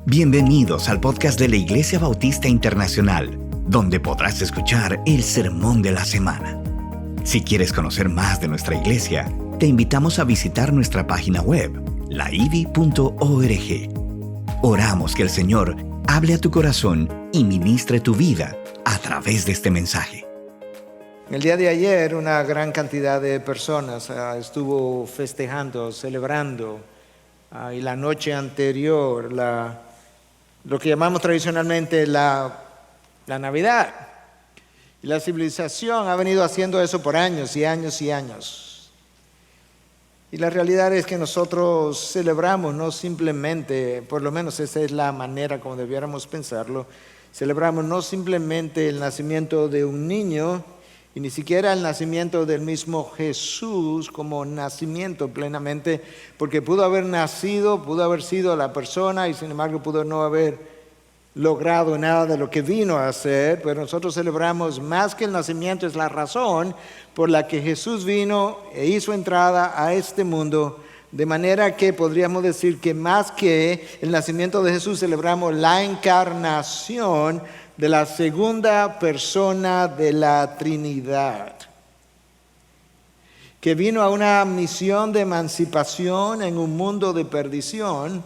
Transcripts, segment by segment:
Bienvenidos al podcast de la Iglesia Bautista Internacional, donde podrás escuchar el sermón de la semana. Si quieres conocer más de nuestra iglesia, te invitamos a visitar nuestra página web, laivi.org. Oramos que el Señor hable a tu corazón y ministre tu vida a través de este mensaje. El día de ayer una gran cantidad de personas estuvo festejando, celebrando, y la noche anterior lo que llamamos tradicionalmente la Navidad. Y la civilización ha venido haciendo eso por años y años y años. Y la realidad es que nosotros celebramos no simplemente, por lo menos esa es la manera como debiéramos pensarlo, celebramos no simplemente el nacimiento de un niño, y ni siquiera el nacimiento del mismo Jesús como nacimiento plenamente, porque pudo haber nacido, pudo haber sido la persona y sin embargo pudo no haber logrado nada de lo que vino a hacer. Pero nosotros celebramos más que el nacimiento, es la razón por la que Jesús vino e hizo entrada a este mundo, de manera que podríamos decir que más que el nacimiento de Jesús celebramos la encarnación de la segunda persona de la Trinidad, que vino a una misión de emancipación en un mundo de perdición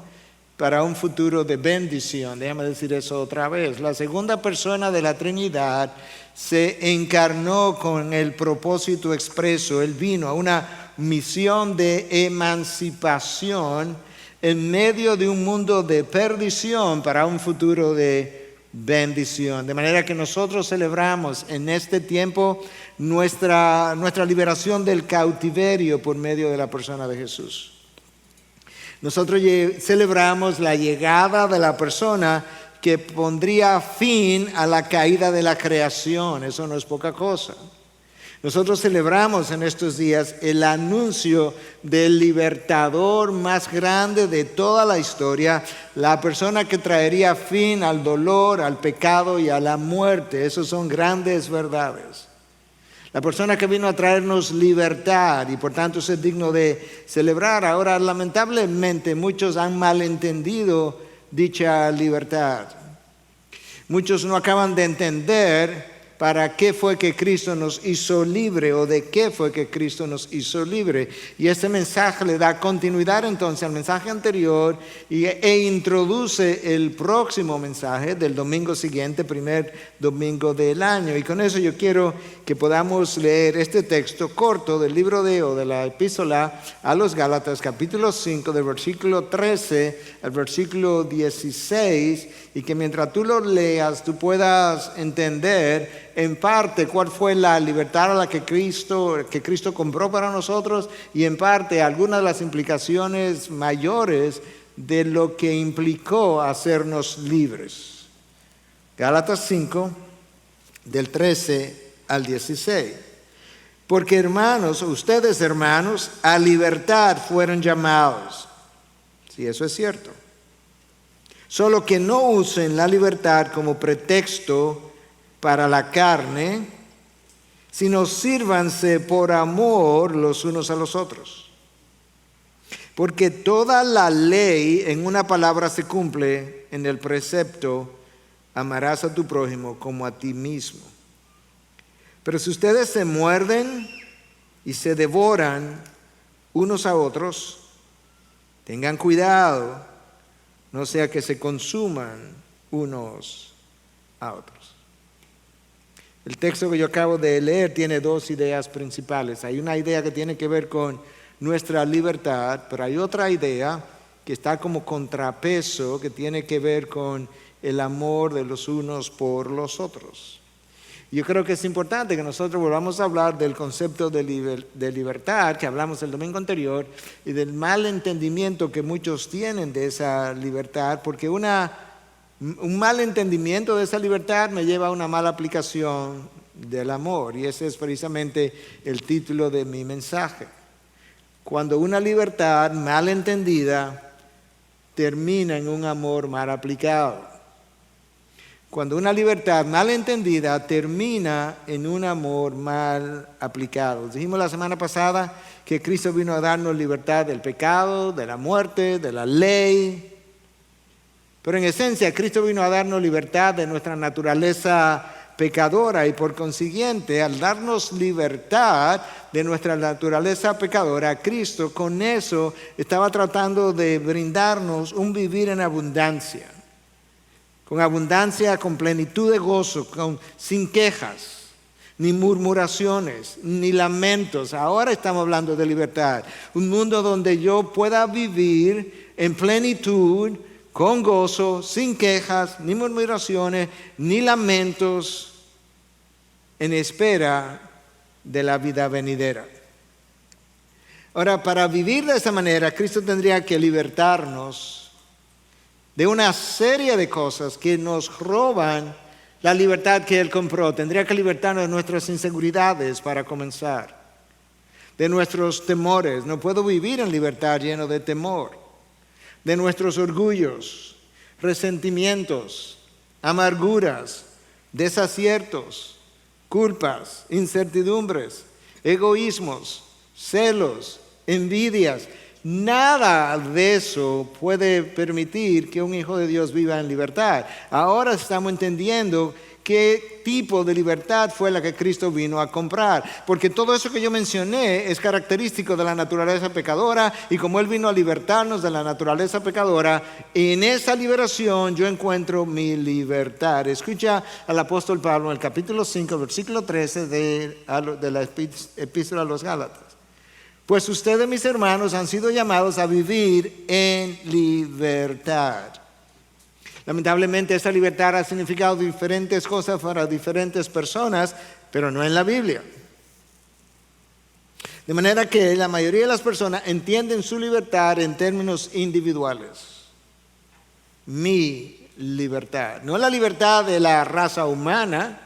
para un futuro de bendición. Déjame decir eso otra vez. La segunda persona de la Trinidad se encarnó con el propósito expreso. Él vino a una misión de emancipación en medio de un mundo de perdición para un futuro de bendición. De manera que nosotros celebramos en este tiempo nuestra liberación del cautiverio por medio de la persona de Jesús. Nosotros celebramos la llegada de la persona que pondría fin a la caída de la creación. Eso no es poca cosa. Nosotros celebramos en estos días el anuncio del libertador más grande de toda la historia, la persona que traería fin al dolor, al pecado y a la muerte. Esas son grandes verdades. La persona que vino a traernos libertad y por tanto es digno de celebrar. Ahora, lamentablemente, muchos han malentendido dicha libertad. Muchos no acaban de entender para qué fue que Cristo nos hizo libre o de qué fue que Cristo nos hizo libre. Y este mensaje le da continuidad entonces al mensaje anterior e introduce el próximo mensaje del domingo siguiente, primer domingo del año. Y con eso yo quiero que podamos leer este texto corto del libro de la epístola a los Gálatas, capítulo 5, del versículo 13 al versículo 16, y que mientras tú lo leas, tú puedas entender en parte cuál fue la libertad a la que Cristo compró para nosotros, y en parte algunas de las implicaciones mayores de lo que implicó hacernos libres. Gálatas 5, del 13 al 16. Porque hermanos, ustedes hermanos, a libertad fueron llamados. Sí, eso es cierto. Solo que no usen la libertad como pretexto para la carne, sino sírvanse por amor los unos a los otros. Porque toda la ley en una palabra se cumple en el precepto: amarás a tu prójimo como a ti mismo. Pero si ustedes se muerden y se devoran unos a otros, tengan cuidado, no sea que se consuman unos a otros. El texto que yo acabo de leer tiene dos ideas principales. Hay una idea que tiene que ver con nuestra libertad, pero hay otra idea que está como contrapeso, que tiene que ver con el amor de los unos por los otros. Yo creo que es importante que nosotros volvamos a hablar del concepto de libertad que hablamos el domingo anterior y del mal entendimiento que muchos tienen de esa libertad, porque un mal entendimiento de esa libertad me lleva a una mala aplicación del amor, y ese es precisamente el título de mi mensaje. Cuando una libertad mal entendida termina en un amor mal aplicado. Cuando una libertad mal entendida termina en un amor mal aplicado. Dijimos la semana pasada que Cristo vino a darnos libertad del pecado, de la muerte, de la ley. Pero en esencia, Cristo vino a darnos libertad de nuestra naturaleza pecadora y por consiguiente, al darnos libertad de nuestra naturaleza pecadora, Cristo con eso estaba tratando de brindarnos un vivir en abundancia, con plenitud de gozo, sin quejas, ni murmuraciones, ni lamentos. Ahora estamos hablando de libertad, un mundo donde yo pueda vivir en plenitud, con gozo, sin quejas, ni murmuraciones, ni lamentos, en espera de la vida venidera. Ahora, para vivir de esa manera, Cristo tendría que libertarnos de una serie de cosas que nos roban la libertad que Él compró. Tendría que libertarnos de nuestras inseguridades para comenzar, de nuestros temores. No puedo vivir en libertad lleno de temor. De nuestros orgullos, resentimientos, amarguras, desaciertos, culpas, incertidumbres, egoísmos, celos, envidias. Nada de eso puede permitir que un hijo de Dios viva en libertad. Ahora estamos entendiendo qué tipo de libertad fue la que Cristo vino a comprar. Porque todo eso que yo mencioné es característico de la naturaleza pecadora, y como Él vino a libertarnos de la naturaleza pecadora, en esa liberación yo encuentro mi libertad. Escucha al apóstol Pablo en el capítulo 5, versículo 13 de la epístola a los Gálatas. Pues ustedes, mis hermanos, han sido llamados a vivir en libertad. Lamentablemente, esta libertad ha significado diferentes cosas para diferentes personas, pero no en la Biblia. De manera que la mayoría de las personas entienden su libertad en términos individuales. Mi libertad. No la libertad de la raza humana,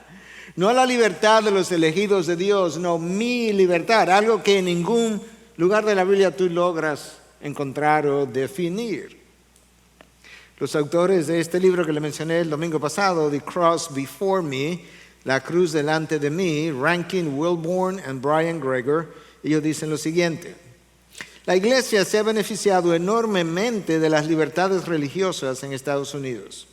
no la libertad de los elegidos de Dios, no, mi libertad. Algo que en ningún lugar de la Biblia tú logras encontrar o definir. Los autores de este libro que le mencioné el domingo pasado, The Cross Before Me, La Cruz Delante de Mí, Rankin Wilbourn y Brian Greger, ellos dicen lo siguiente: la iglesia se ha beneficiado enormemente de las libertades religiosas en Estados Unidos,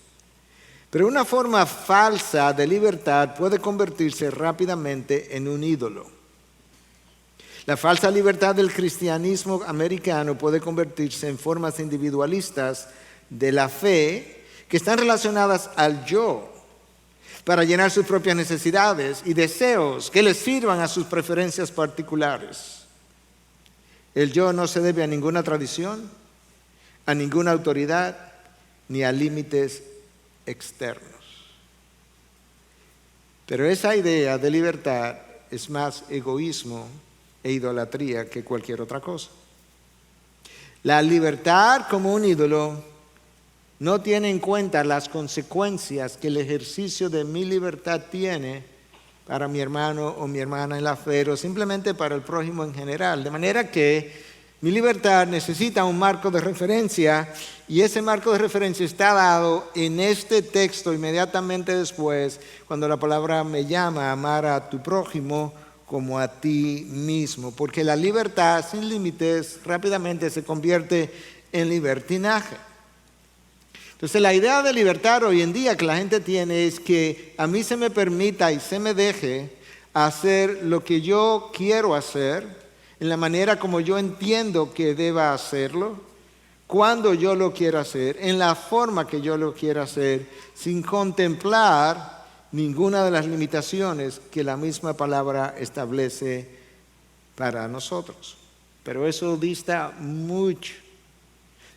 pero una forma falsa de libertad puede convertirse rápidamente en un ídolo. La falsa libertad del cristianismo americano puede convertirse en formas individualistas de la fe que están relacionadas al yo para llenar sus propias necesidades y deseos que les sirvan a sus preferencias particulares. El yo no se debe a ninguna tradición, a ninguna autoridad, ni a límites externos. Pero esa idea de libertad es más egoísmo e idolatría que cualquier otra cosa. La libertad como un ídolo no tiene en cuenta las consecuencias que el ejercicio de mi libertad tiene para mi hermano o mi hermana en la fe, o simplemente para el prójimo en general. De manera que mi libertad necesita un marco de referencia, y ese marco de referencia está dado en este texto inmediatamente después, cuando la palabra me llama a amar a tu prójimo como a ti mismo. Porque la libertad sin límites rápidamente se convierte en libertinaje. Entonces, la idea de libertad hoy en día que la gente tiene es que a mí se me permita y se me deje hacer lo que yo quiero hacer, en la manera como yo entiendo que deba hacerlo, cuando yo lo quiero hacer, en la forma que yo lo quiero hacer, sin contemplar ninguna de las limitaciones que la misma palabra establece para nosotros. Pero eso dista mucho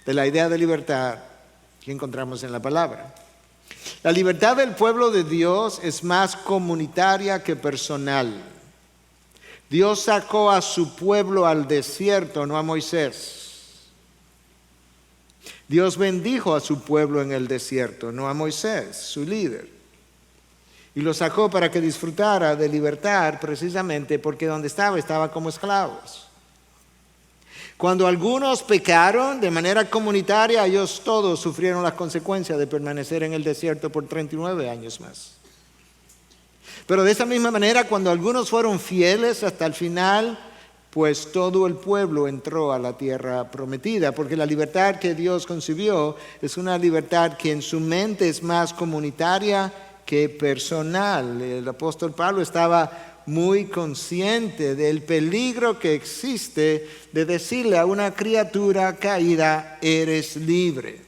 de la idea de libertad que encontramos en la palabra. La libertad del pueblo de Dios es más comunitaria que personal. Dios sacó a su pueblo al desierto, no a Moisés. Dios bendijo a su pueblo en el desierto, no a Moisés, su líder. Y lo sacó para que disfrutara de libertad, precisamente porque donde estaba como esclavos. Cuando algunos pecaron de manera comunitaria, ellos todos sufrieron las consecuencias de permanecer en el desierto por 39 años más. Pero de esa misma manera, cuando algunos fueron fieles hasta el final, pues todo el pueblo entró a la tierra prometida, porque la libertad que Dios concibió es una libertad que en su mente es más comunitaria que personal. El apóstol Pablo estaba muy consciente del peligro que existe de decirle a una criatura caída, eres libre.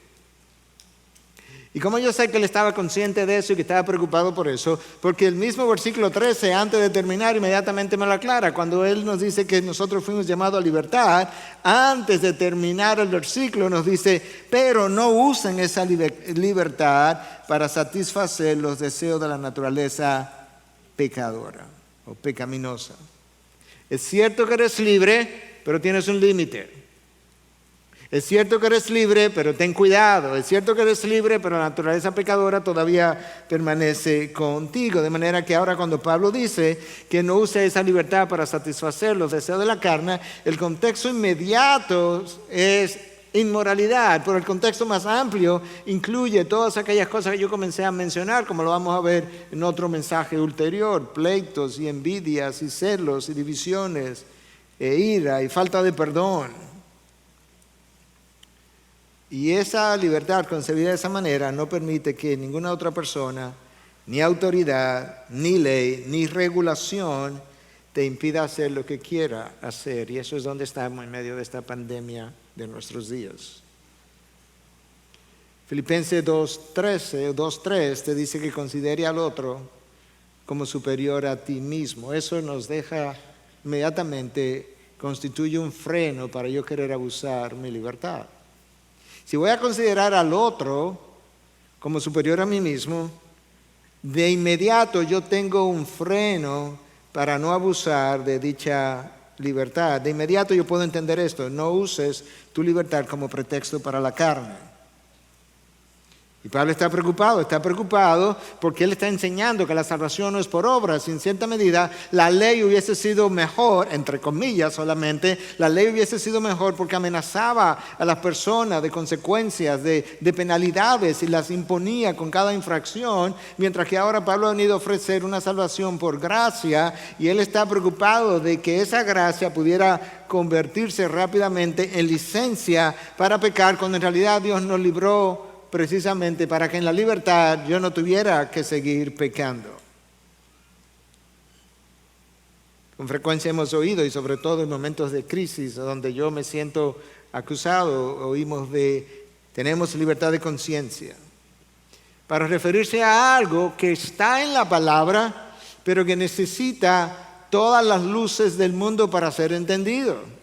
Y como yo sé que él estaba consciente de eso y que estaba preocupado por eso, porque el mismo versículo 13, antes de terminar, inmediatamente me lo aclara. Cuando él nos dice que nosotros fuimos llamados a libertad, antes de terminar el versículo nos dice, pero no usen esa libertad para satisfacer los deseos de la naturaleza pecadora o pecaminosa. Es cierto que eres libre, pero tienes un límite. Es cierto que eres libre, pero ten cuidado. Es cierto que eres libre, pero la naturaleza pecadora todavía permanece contigo. De manera que ahora cuando Pablo dice que no use esa libertad para satisfacer los deseos de la carne, el contexto inmediato es inmoralidad, pero el contexto más amplio incluye todas aquellas cosas que yo comencé a mencionar, como lo vamos a ver en otro mensaje ulterior: pleitos y envidias y celos y divisiones e ira y falta de perdón. Y esa libertad concebida de esa manera no permite que ninguna otra persona, ni autoridad, ni ley, ni regulación te impida hacer lo que quiera hacer. Y eso es donde estamos en medio de esta pandemia de nuestros días. Filipenses 2:3 te dice que considere al otro como superior a ti mismo. Eso nos deja inmediatamente, constituye un freno para yo querer abusar mi libertad. Si voy a considerar al otro como superior a mí mismo, de inmediato yo tengo un freno para no abusar de dicha libertad. De inmediato yo puedo entender esto: no uses tu libertad como pretexto para la carne. Y Pablo está preocupado porque él está enseñando que la salvación no es por obras. En cierta medida, la ley hubiese sido mejor, entre comillas solamente, la ley hubiese sido mejor porque amenazaba a las personas de consecuencias, de penalidades, y las imponía con cada infracción, mientras que ahora Pablo ha venido a ofrecer una salvación por gracia, y él está preocupado de que esa gracia pudiera convertirse rápidamente en licencia para pecar, cuando en realidad Dios nos libró precisamente para que en la libertad yo no tuviera que seguir pecando. Con frecuencia hemos oído, y sobre todo en momentos de crisis donde yo me siento acusado, oímos de tenemos libertad de conciencia, para referirse a algo que está en la palabra, pero que necesita todas las luces del mundo para ser entendido.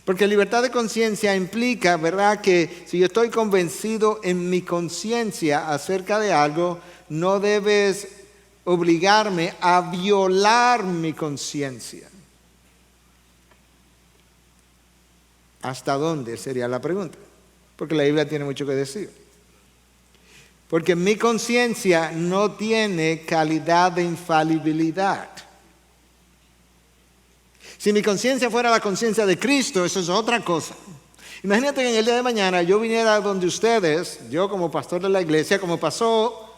Porque libertad de conciencia implica, ¿verdad?, que si yo estoy convencido en mi conciencia acerca de algo, no debes obligarme a violar mi conciencia. ¿Hasta dónde? Sería la pregunta. Porque la Biblia tiene mucho que decir. Porque mi conciencia no tiene calidad de infalibilidad. Si mi conciencia fuera la conciencia de Cristo, eso es otra cosa. Imagínate que en el día de mañana yo viniera donde ustedes, yo como pastor de la iglesia, como pasó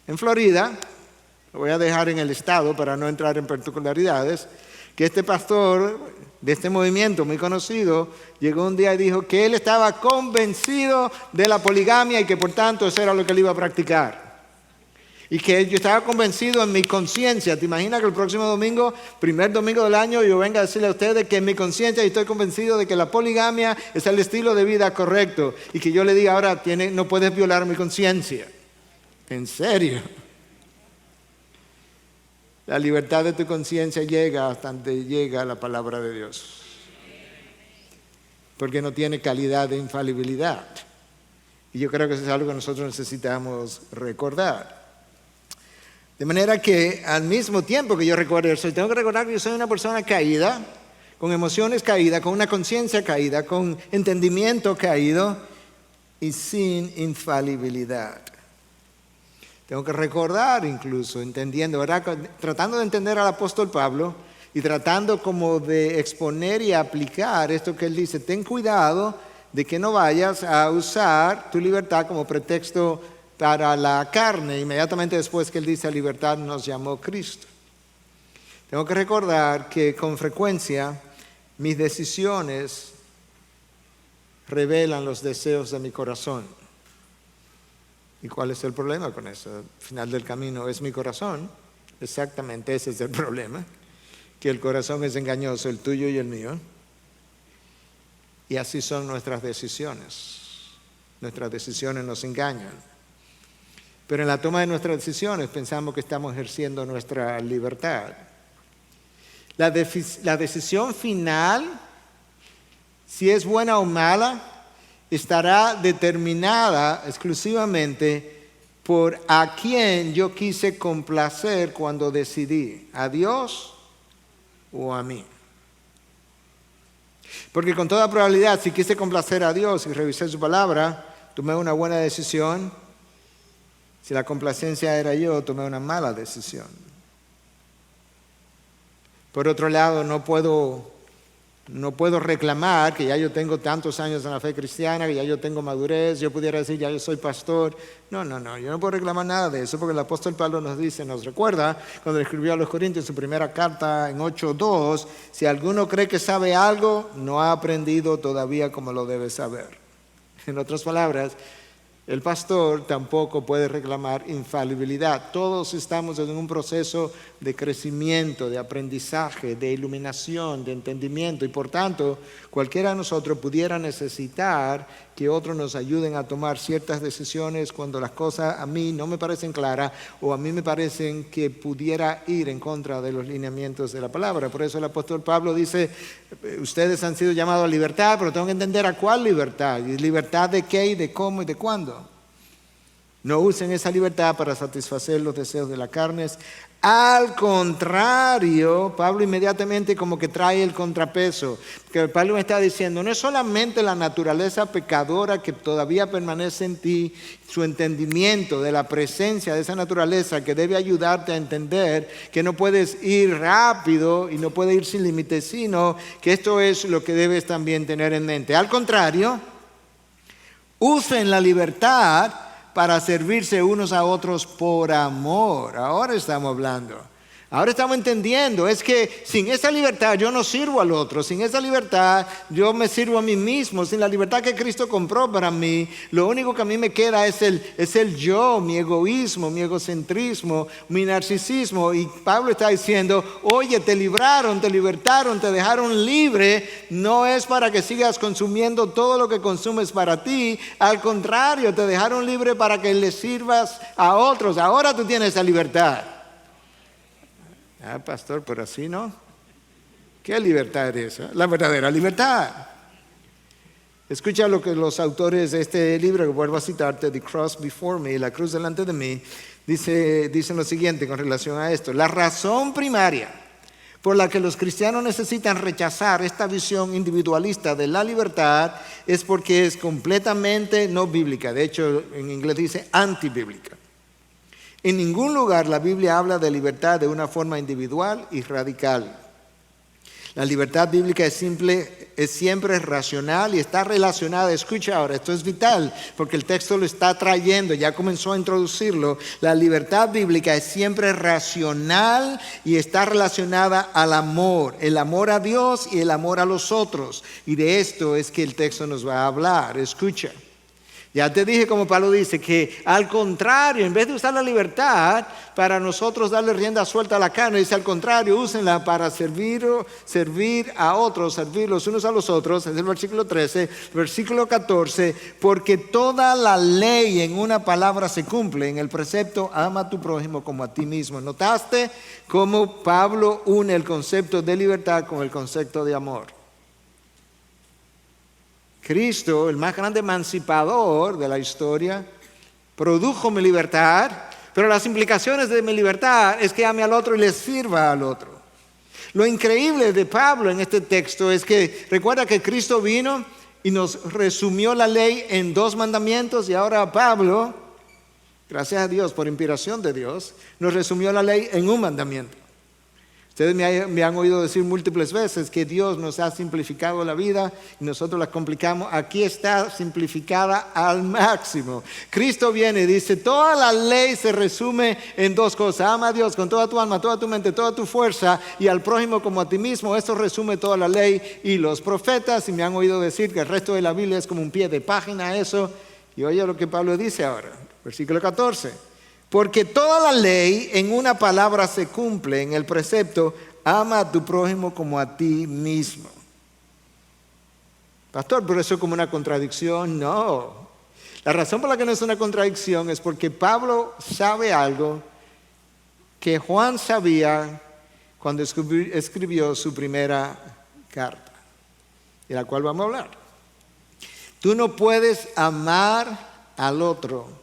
en Florida, lo voy a dejar en el estado para no entrar en particularidades, que este pastor de este movimiento muy conocido llegó un día y dijo que él estaba convencido de la poligamia y que por tanto eso era lo que él iba a practicar. Y que yo estaba convencido en mi conciencia. ¿Te imaginas que el próximo domingo, primer domingo del año, yo venga a decirle a ustedes que en mi conciencia estoy convencido de que la poligamia es el estilo de vida correcto? Y que yo le diga ahora, no puedes violar mi conciencia. ¿En serio? La libertad de tu conciencia llega hasta donde llega la palabra de Dios. Porque no tiene calidad de infalibilidad. Y yo creo que eso es algo que nosotros necesitamos recordar. De manera que al mismo tiempo que yo recuerdo eso, tengo que recordar que yo soy una persona caída, con emociones caídas, con una conciencia caída, con entendimiento caído y sin infalibilidad. Tengo que recordar incluso, entendiendo, ¿verdad?, tratando de entender al apóstol Pablo y tratando como de exponer y aplicar esto que él dice: ten cuidado de que no vayas a usar tu libertad como pretexto para la carne, inmediatamente después que él dice: a libertad nos llamó Cristo. Tengo que recordar que con frecuencia mis decisiones revelan los deseos de mi corazón. ¿Y cuál es el problema con eso? Al final del camino es mi corazón. Exactamente ese es el problema. Que el corazón es engañoso, el tuyo y el mío. Y así son nuestras decisiones. Nuestras decisiones nos engañan. Pero en la toma de nuestras decisiones pensamos que estamos ejerciendo nuestra libertad. La decisión final, si es buena o mala, estará determinada exclusivamente por a quién yo quise complacer cuando decidí, a Dios o a mí. Porque con toda probabilidad, si quise complacer a Dios y revisé su palabra, tomé una buena decisión. Si la complacencia era yo, tomé una mala decisión. Por otro lado, no puedo reclamar que ya yo tengo tantos años en la fe cristiana, que ya yo tengo madurez, yo pudiera decir ya yo soy pastor. No, yo no puedo reclamar nada de eso, porque el apóstol Pablo nos recuerda, cuando le escribió a los Corintios su primera carta en 8:2, si alguno cree que sabe algo, no ha aprendido todavía como lo debe saber. En otras palabras, el pastor tampoco puede reclamar infalibilidad. Todos estamos en un proceso de crecimiento, de aprendizaje, de iluminación, de entendimiento. Y por tanto, cualquiera de nosotros pudiera necesitar que otros nos ayuden a tomar ciertas decisiones cuando las cosas a mí no me parecen claras o a mí me parecen que pudiera ir en contra de los lineamientos de la palabra. Por eso el apóstol Pablo dice, ustedes han sido llamados a libertad, pero tengo que entender a cuál libertad. ¿Y libertad de qué y de cómo y de cuándo? No usen esa libertad para satisfacer los deseos de la carne. Al contrario, Pablo inmediatamente como que trae el contrapeso. Que Pablo me está diciendo, no es solamente la naturaleza pecadora que todavía permanece en ti, su entendimiento de la presencia de esa naturaleza que debe ayudarte a entender que no puedes ir rápido y no puedes ir sin límites, sino que esto es lo que debes también tener en mente. Al contrario, usen la libertad para servirse unos a otros por amor. Ahora estamos hablando. Ahora estamos entendiendo. Es que sin esa libertad yo no sirvo al otro. Sin esa libertad yo me sirvo a mí mismo. Sin la libertad que Cristo compró para mí, lo único que a mí me queda es el yo, mi egoísmo, mi egocentrismo, mi narcisismo. Y Pablo está diciendo, oye, te libraron, te libertaron, te dejaron libre. No es para que sigas consumiendo todo lo que consumes para ti. Al contrario, te dejaron libre para que le sirvas a otros. Ahora tú tienes esa libertad. Ah, pastor, pero así no. ¿Qué libertad es esa? La verdadera libertad. Escucha lo que los autores de este libro, que vuelvo a citarte, The Cross Before Me, La cruz delante de mí, dicen lo siguiente con relación a esto. La razón primaria por la que los cristianos necesitan rechazar esta visión individualista de la libertad es porque es completamente no bíblica. De hecho, en inglés dice antibíblica. En ningún lugar la Biblia habla de libertad de una forma individual y radical. La libertad bíblica es siempre racional y está relacionada. Escucha ahora, esto es vital porque el texto lo está trayendo, ya comenzó a introducirlo. La libertad bíblica es siempre racional y está relacionada al amor. El amor a Dios y el amor a los otros. Y de esto es que el texto nos va a hablar. Escucha. Ya te dije, como Pablo dice, que al contrario, en vez de usar la libertad para nosotros darle rienda suelta a la carne, dice al contrario, úsenla para servir a otros, servir los unos a los otros. Es el versículo 13, versículo 14, porque toda la ley en una palabra se cumple, en el precepto, ama a tu prójimo como a ti mismo. ¿Notaste cómo Pablo une el concepto de libertad con el concepto de amor? Cristo, el más grande emancipador de la historia, produjo mi libertad, pero las implicaciones de mi libertad es que ame al otro y le sirva al otro. Lo increíble de Pablo en este texto es que recuerda que Cristo vino y nos resumió la ley en 2 mandamientos y ahora Pablo, gracias a Dios por inspiración de Dios, nos resumió la ley en un mandamiento. Ustedes me han oído decir múltiples veces que Dios nos ha simplificado la vida y nosotros la complicamos. Aquí está simplificada al máximo. Cristo viene y dice, toda la ley se resume en dos cosas. Ama a Dios con toda tu alma, toda tu mente, toda tu fuerza y al prójimo como a ti mismo. Esto resume toda la ley y los profetas. Y me han oído decir que el resto de la Biblia es como un pie de página eso. Y oye lo que Pablo dice ahora, versículo 14. Porque toda la ley en una palabra se cumple en el precepto, ama a tu prójimo como a ti mismo. Pastor, ¿pero eso es como una contradicción? No. La razón por la que no es una contradicción es porque Pablo sabe algo que Juan sabía cuando escribió su primera carta, de la cual vamos a hablar. Tú no puedes amar al otro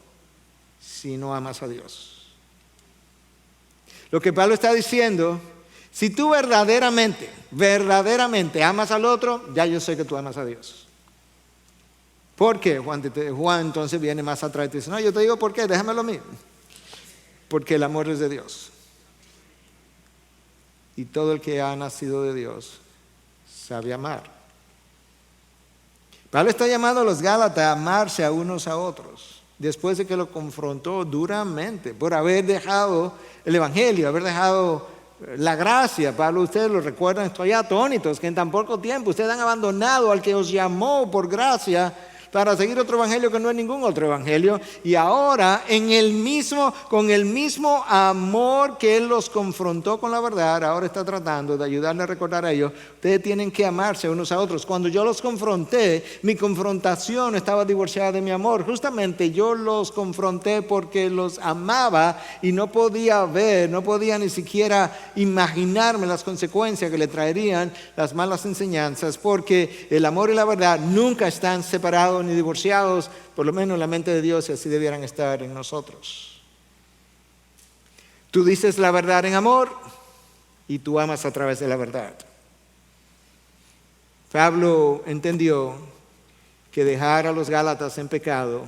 si no amas a Dios. Lo que Pablo está diciendo, si tú verdaderamente amas al otro, ya yo sé que tú amas a Dios. ¿Por qué? Juan entonces viene más atrás y te dice, no, yo te digo por qué, déjamelo a mí. Porque el amor es de Dios. Y todo el que ha nacido de Dios sabe amar. Pablo está llamando a los Gálatas a amarse a unos a otros. Después de que lo confrontó duramente por haber dejado el Evangelio, haber dejado la gracia. Pablo, ustedes lo recuerdan, estoy atónitos que en tan poco tiempo ustedes han abandonado al que os llamó por gracia para seguir otro evangelio que no es ningún otro evangelio. Y ahora con el mismo amor que Él los confrontó con la verdad, ahora está tratando de ayudarle a recordar a ellos, ustedes tienen que amarse unos a otros. Cuando yo los confronté, mi confrontación estaba divorciada de mi amor. Justamente yo los confronté porque los amaba y no podía ni siquiera imaginarme las consecuencias que le traerían las malas enseñanzas, porque el amor y la verdad nunca están separados ni divorciados, por lo menos en la mente de Dios, y así debieran estar en nosotros. Tú dices la verdad en amor y tú amas a través de la verdad. Pablo entendió que dejar a los Gálatas en pecado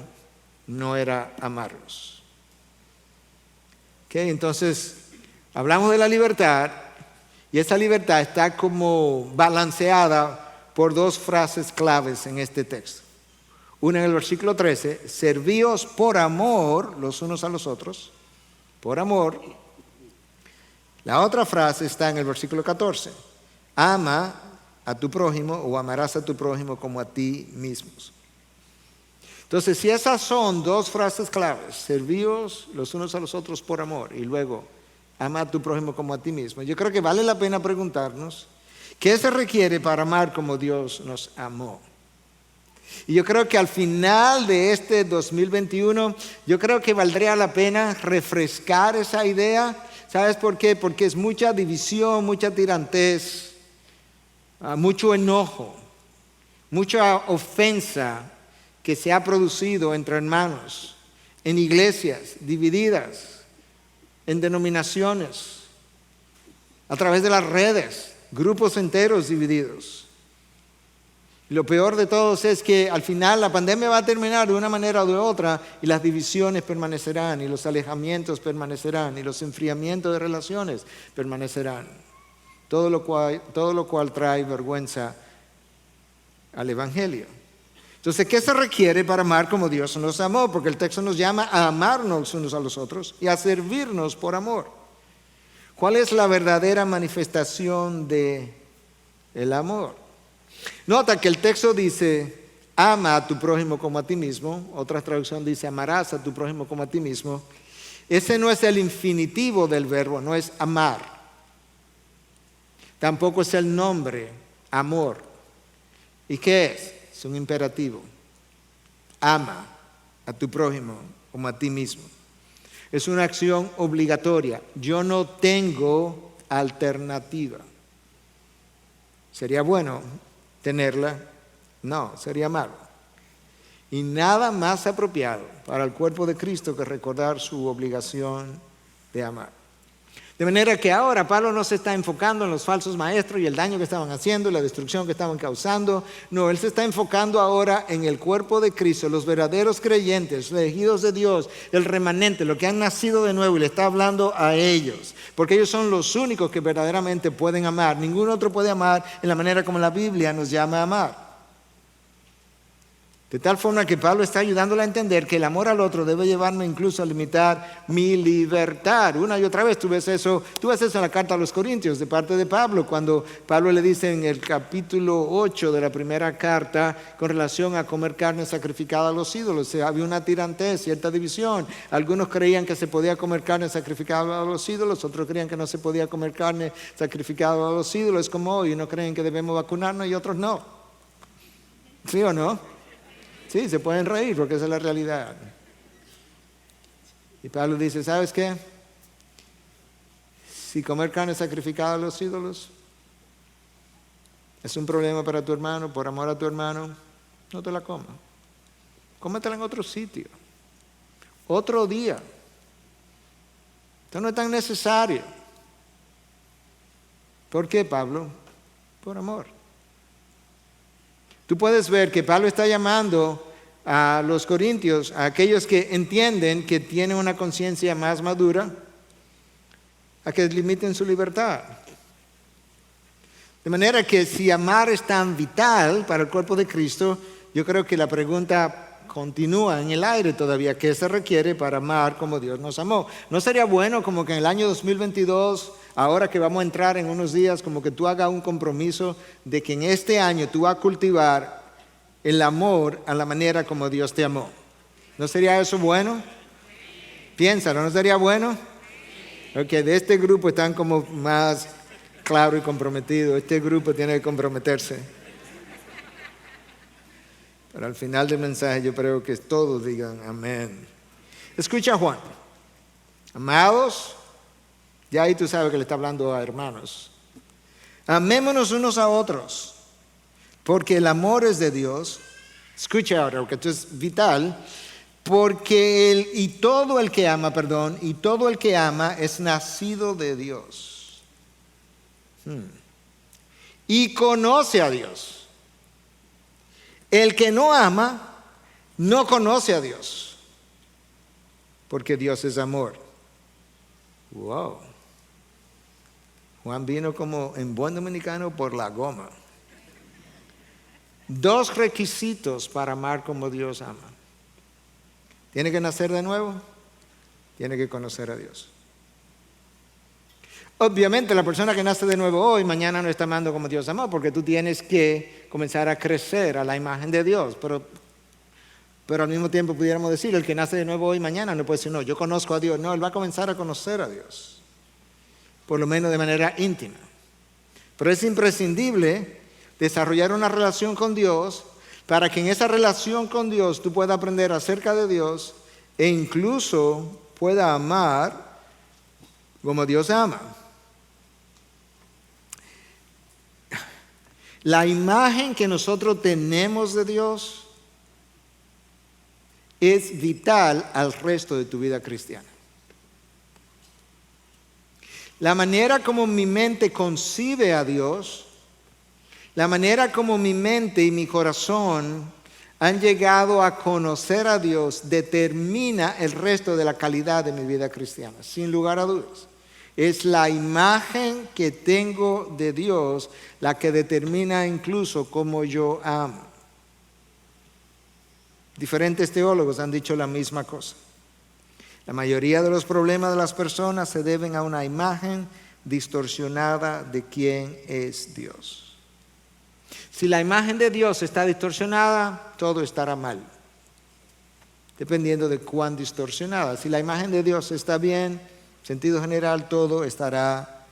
no era amarlos. Entonces, hablamos de la libertad y esa libertad está como balanceada por dos frases claves en este texto. Una en el versículo 13, servíos por amor los unos a los otros, por amor. La otra frase está en el versículo 14, ama a tu prójimo o amarás a tu prójimo como a ti mismos. Entonces, si esas son dos frases claves, servíos los unos a los otros por amor y luego ama a tu prójimo como a ti mismo, yo creo que vale la pena preguntarnos, ¿qué se requiere para amar como Dios nos amó? Y yo creo que al final de este 2021, yo creo que valdría la pena refrescar esa idea. ¿Sabes por qué? Porque es mucha división, mucha tirantez, mucho enojo, mucha ofensa que se ha producido entre hermanos, en iglesias divididas, en denominaciones, a través de las redes, grupos enteros divididos. Lo peor de todos es que al final la pandemia va a terminar de una manera o de otra y las divisiones permanecerán y los alejamientos permanecerán y los enfriamientos de relaciones permanecerán. Todo lo cual trae vergüenza al Evangelio. Entonces, ¿qué se requiere para amar como Dios nos amó? Porque el texto nos llama a amarnos unos a los otros y a servirnos por amor. ¿Cuál es la verdadera manifestación del amor? Nota que el texto dice, ama a tu prójimo como a ti mismo. Otra traducción dice, amarás a tu prójimo como a ti mismo. Ese no es el infinitivo del verbo, no es amar. Tampoco es el nombre, amor. ¿Y qué es? Es un imperativo. Ama a tu prójimo como a ti mismo. Es una acción obligatoria. Yo no tengo alternativa. ¿Sería bueno tenerla? No, sería malo. Y nada más apropiado para el cuerpo de Cristo que recordar su obligación de amar. De manera que ahora Pablo no se está enfocando en los falsos maestros y el daño que estaban haciendo y la destrucción que estaban causando. No, él se está enfocando ahora en el cuerpo de Cristo, los verdaderos creyentes, los elegidos de Dios, el remanente, los que han nacido de nuevo, y le está hablando a ellos. Porque ellos son los únicos que verdaderamente pueden amar. Ningún otro puede amar en la manera como la Biblia nos llama a amar. De tal forma que Pablo está ayudándole a entender que el amor al otro debe llevarme incluso a limitar mi libertad. Una y otra vez tú ves eso en la carta a los Corintios de parte de Pablo, cuando Pablo le dice en el capítulo 8 de la primera carta con relación a comer carne sacrificada a los ídolos. Había una tirantez, cierta división. Algunos creían que se podía comer carne sacrificada a los ídolos, otros creían que no se podía comer carne sacrificada a los ídolos, como hoy. Unos creen que debemos vacunarnos y otros no. ¿Sí o no? Sí, se pueden reír porque esa es la realidad. Y Pablo dice, ¿sabes qué? Si comer carne sacrificada a los ídolos es un problema para tu hermano, por amor a tu hermano, no te la comas. Cómetela en otro sitio, otro día. Esto no es tan necesario. ¿Por qué, Pablo? Por amor. Tú puedes ver que Pablo está llamando a los corintios, a aquellos que entienden que tienen una conciencia más madura, a que limiten su libertad. De manera que si amar es tan vital para el cuerpo de Cristo, yo creo que la pregunta continúa en el aire todavía. ¿Qué se requiere para amar como Dios nos amó? ¿No sería bueno como que en el año 2022, ahora que vamos a entrar en unos días, como que tú hagas un compromiso de que en este año tú vas a cultivar el amor a la manera como Dios te amó? ¿No sería eso bueno? Piénsalo, ¿no sería bueno? Ok, de este grupo están como más claro y comprometido. Este grupo tiene que comprometerse. Pero al final del mensaje yo creo que todos digan amén. Escucha a Juan. Amados, ya ahí tú sabes que le está hablando a hermanos. Amémonos unos a otros, porque el amor es de Dios. Escucha ahora, porque esto es vital. Porque todo el que ama es nacido de Dios. Y conoce a Dios. El que no ama, no conoce a Dios, porque Dios es amor. Wow. Juan vino como en buen dominicano por la goma. 2 requisitos para amar como Dios ama. Tiene que nacer de nuevo, tiene que conocer a Dios. Obviamente la persona que nace de nuevo hoy, mañana no está amando como Dios amó, porque tú tienes que comenzar a crecer a la imagen de Dios. Pero al mismo tiempo pudiéramos decir, el que nace de nuevo hoy, mañana no puede decir, no, yo conozco a Dios. No, él va a comenzar a conocer a Dios, por lo menos de manera íntima. Pero es imprescindible desarrollar una relación con Dios para que en esa relación con Dios tú puedas aprender acerca de Dios e incluso pueda amar como Dios ama. La imagen que nosotros tenemos de Dios es vital al resto de tu vida cristiana. La manera como mi mente concibe a Dios, la manera como mi mente y mi corazón han llegado a conocer a Dios determina el resto de la calidad de mi vida cristiana, sin lugar a dudas. Es la imagen que tengo de Dios la que determina incluso cómo yo amo. Diferentes teólogos han dicho la misma cosa. La mayoría de los problemas de las personas se deben a una imagen distorsionada de quién es Dios. Si la imagen de Dios está distorsionada, todo estará mal, dependiendo de cuán distorsionada. Si la imagen de Dios está bien, en sentido general, todo estará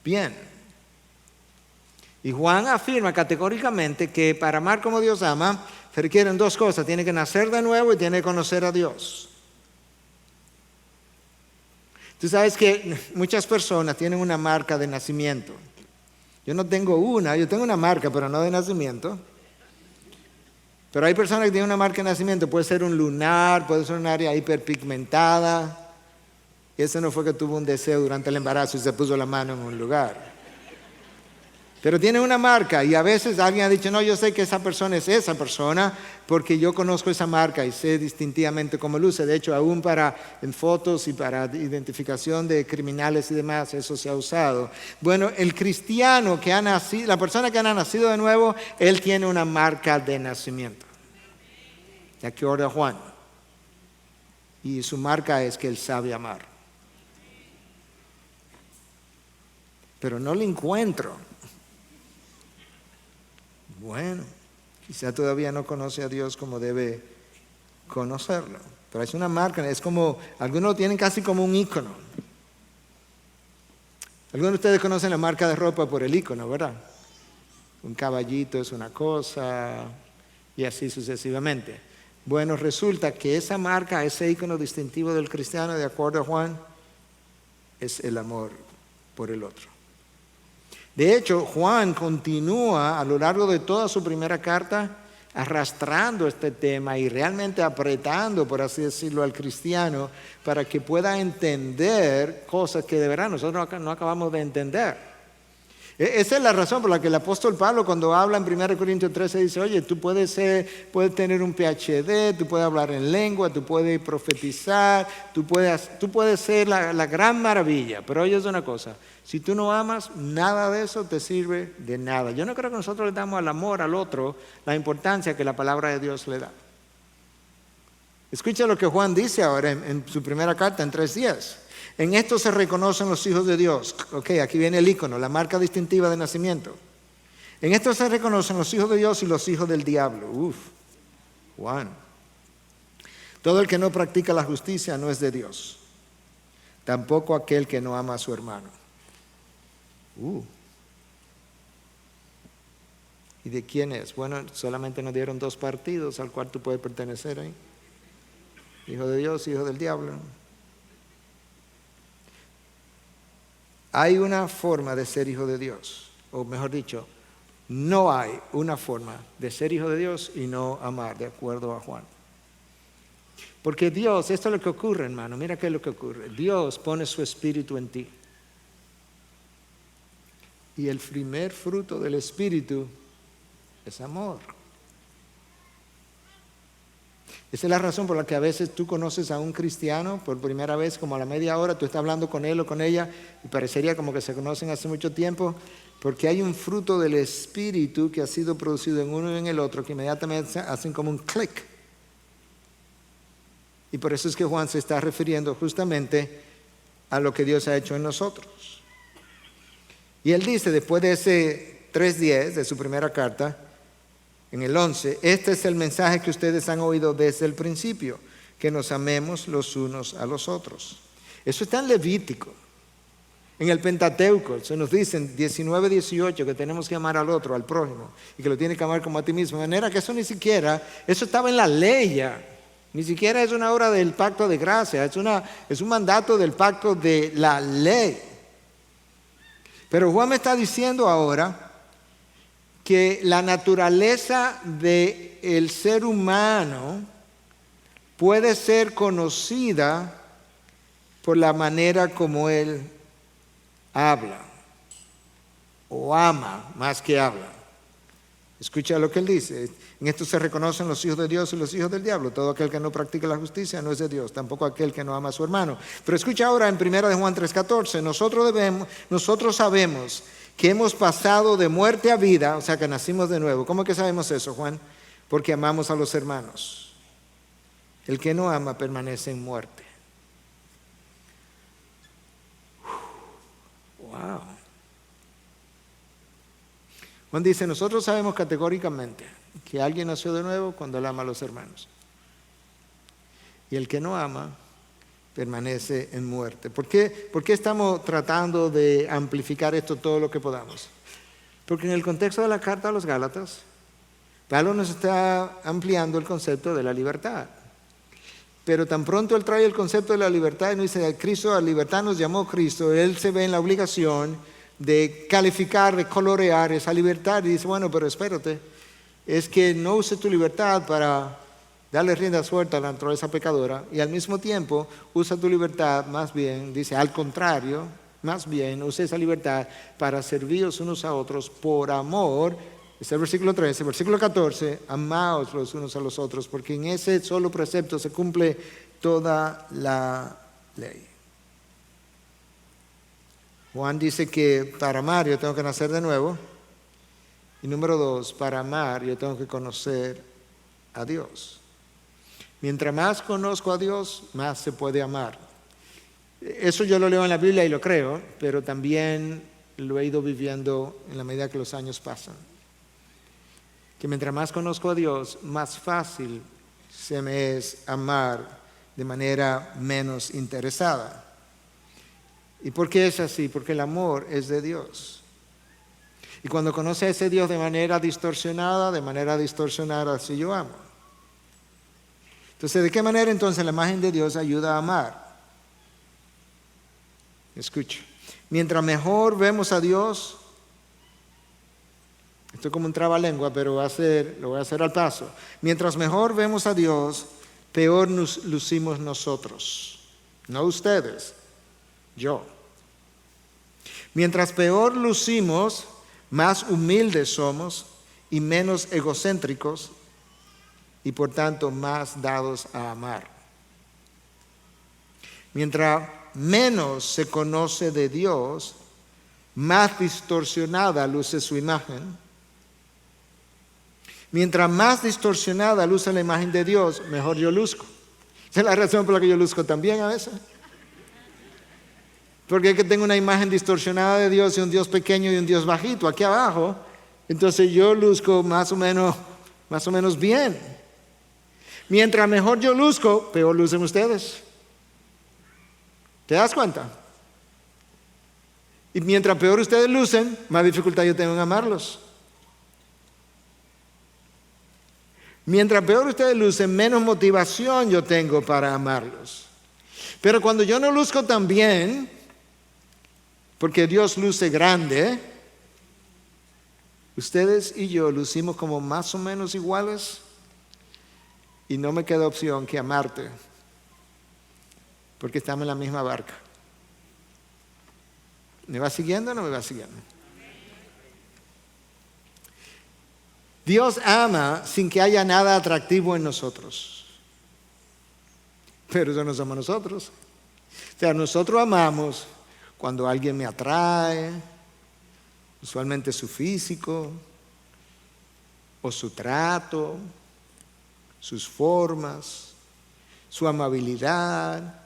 bien. Y Juan afirma categóricamente que para amar como Dios ama, se requieren 2 cosas. Tiene que nacer de nuevo y tiene que conocer a Dios. Tú sabes que muchas personas tienen una marca de nacimiento. Yo no tengo una, yo tengo una marca, pero no de nacimiento. Pero hay personas que tienen una marca de nacimiento. Puede ser un lunar, puede ser un área hiperpigmentada. Ese no fue que tuvo un deseo durante el embarazo y se puso la mano en un lugar. Pero tiene una marca y a veces alguien ha dicho, no, yo sé que esa persona es esa persona porque yo conozco esa marca y sé distintivamente cómo luce. De hecho, aún en fotos y para identificación de criminales y demás, eso se ha usado. Bueno, el cristiano que ha nacido, la persona que ha nacido de nuevo, él tiene una marca de nacimiento. De acuerdo a Juan. Y su marca es que él sabe amar. Pero no lo encuentro. Bueno, quizá todavía no conoce a Dios como debe conocerlo. Pero es una marca, es como, algunos lo tienen casi como un ícono. Algunos de ustedes conocen la marca de ropa por el ícono, ¿verdad? Un caballito es una cosa y así sucesivamente. Bueno, resulta que esa marca, ese ícono distintivo del cristiano, de acuerdo a Juan, es el amor por el otro. De hecho, Juan continúa a lo largo de toda su primera carta arrastrando este tema y realmente apretando, por así decirlo, al cristiano para que pueda entender cosas que de verdad nosotros no acabamos de entender. Esa es la razón por la que el apóstol Pablo, cuando habla en 1 Corintios 13, dice, oye, tú puedes tener un PhD, tú puedes hablar en lengua, tú puedes profetizar, tú puedes ser la gran maravilla. Pero oye, es una cosa, si tú no amas, nada de eso te sirve de nada. Yo no creo que nosotros le damos al amor al otro la importancia que la palabra de Dios le da. Escucha lo que Juan dice ahora en su primera carta, en 3:10. En esto se reconocen los hijos de Dios. Ok, aquí viene el ícono, la marca distintiva de nacimiento. En esto se reconocen los hijos de Dios y los hijos del diablo. Juan. Todo el que no practica la justicia no es de Dios. Tampoco aquel que no ama a su hermano. ¿Y de quién es? Bueno, solamente nos dieron 2 partidos al cual tú puedes pertenecer ahí. Hijo de Dios, hijo del diablo. Hay una forma de ser hijo de Dios, o mejor dicho, no hay una forma de ser hijo de Dios y no amar, de acuerdo a Juan. Porque Dios, esto es lo que ocurre, hermano, mira qué es lo que ocurre. Dios pone su espíritu en ti. Y el primer fruto del espíritu es amor. Esa es la razón por la que a veces tú conoces a un cristiano por primera vez, como a la media hora, tú estás hablando con él o con ella y parecería como que se conocen hace mucho tiempo, porque hay un fruto del Espíritu que ha sido producido en uno y en el otro que inmediatamente hacen como un clic. Y por eso es que Juan se está refiriendo justamente a lo que Dios ha hecho en nosotros. Y él dice, después de ese 3:10 de su primera carta, en el 11, este es el mensaje que ustedes han oído desde el principio, que nos amemos los unos a los otros. Eso está en Levítico. En el Pentateuco se nos dice en 19:18 que tenemos que amar al otro, al prójimo, y que lo tienes que amar como a ti mismo. De manera que eso eso estaba en la ley ya. Ni siquiera es una obra del pacto de gracia, es un mandato del pacto de la ley. Pero Juan me está diciendo ahora que la naturaleza del ser humano puede ser conocida por la manera como él habla o ama más que habla. Escucha lo que él dice. En esto se reconocen los hijos de Dios y los hijos del diablo. Todo aquel que no practica la justicia no es de Dios, tampoco aquel que no ama a su hermano. Pero escucha ahora en 1 de Juan 3:14, nosotros sabemos que hemos pasado de muerte a vida, o sea que nacimos de nuevo. ¿Cómo que sabemos eso, Juan? Porque amamos a los hermanos. El que no ama permanece en muerte. Wow. Juan dice, nosotros sabemos categóricamente que alguien nació de nuevo cuando él ama a los hermanos. Y el que no ama permanece en muerte. ¿Por qué estamos tratando de amplificar esto todo lo que podamos? Porque en el contexto de la carta a los Gálatas, Pablo nos está ampliando el concepto de la libertad. Pero tan pronto él trae el concepto de la libertad y nos dice, Cristo, a libertad nos llamó Cristo, él se ve en la obligación de calificar, de colorear esa libertad y dice, bueno, pero espérate, es que no uses tu libertad para darle rienda suelta a la naturaleza pecadora y al mismo tiempo usa tu libertad, más bien, dice, al contrario, más bien, usa esa libertad para serviros unos a otros por amor. Es el versículo 13, versículo 14, amaos los unos a los otros, porque en ese solo precepto se cumple toda la ley. Juan dice que para amar yo tengo que nacer de nuevo. Y número 2, para amar yo tengo que conocer a Dios. Mientras más conozco a Dios, más se puede amar. Eso yo lo leo en la Biblia y lo creo, pero también lo he ido viviendo en la medida que los años pasan. Que mientras más conozco a Dios, más fácil se me es amar de manera menos interesada. ¿Y por qué es así? Porque el amor es de Dios. Y cuando conoce a ese Dios de manera distorsionada así yo amo. Entonces, ¿de qué manera entonces la imagen de Dios ayuda a amar? Escucha. Mientras mejor vemos a Dios, esto es como un trabalengua, pero lo voy a hacer al paso. Mientras mejor vemos a Dios, peor nos lucimos nosotros. No ustedes, yo. Mientras peor lucimos, más humildes somos y menos egocéntricos y por tanto más dados a amar. Mientras menos se conoce de Dios, más distorsionada luce su imagen. Mientras más distorsionada luce la imagen de Dios, mejor yo luzco. Esa es la razón por la que yo luzco también a veces. Porque es que tengo una imagen distorsionada de Dios y un Dios pequeño y un Dios bajito aquí abajo. Entonces yo luzco más o menos bien. Mientras mejor yo luzco, peor lucen ustedes. ¿Te das cuenta? Y mientras peor ustedes lucen, más dificultad yo tengo en amarlos. Mientras peor ustedes lucen, menos motivación yo tengo para amarlos. Pero cuando yo no luzco tan bien, porque Dios luce grande, ustedes y yo lucimos como más o menos iguales y no me queda opción que amarte, porque estamos en la misma barca. ¿Me va siguiendo o no me va siguiendo? Dios ama sin que haya nada atractivo en nosotros. Pero eso no somos nosotros. O sea, nosotros amamos cuando alguien me atrae, usualmente su físico, o su trato, sus formas, su amabilidad,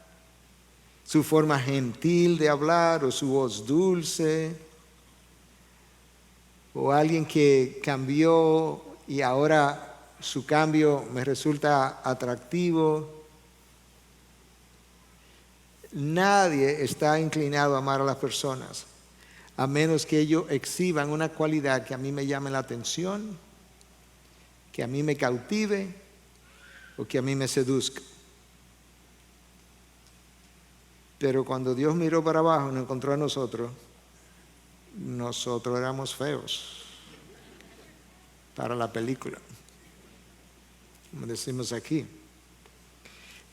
su forma gentil de hablar o su voz dulce, o alguien que cambió y ahora su cambio me resulta atractivo. Nadie está inclinado a amar a las personas a menos que ellos exhiban una cualidad que a mí me llame la atención, que a mí me cautive o que a mí me seduzca. Pero cuando Dios miró para abajo y nos encontró a nosotros éramos feos para la película, como decimos aquí.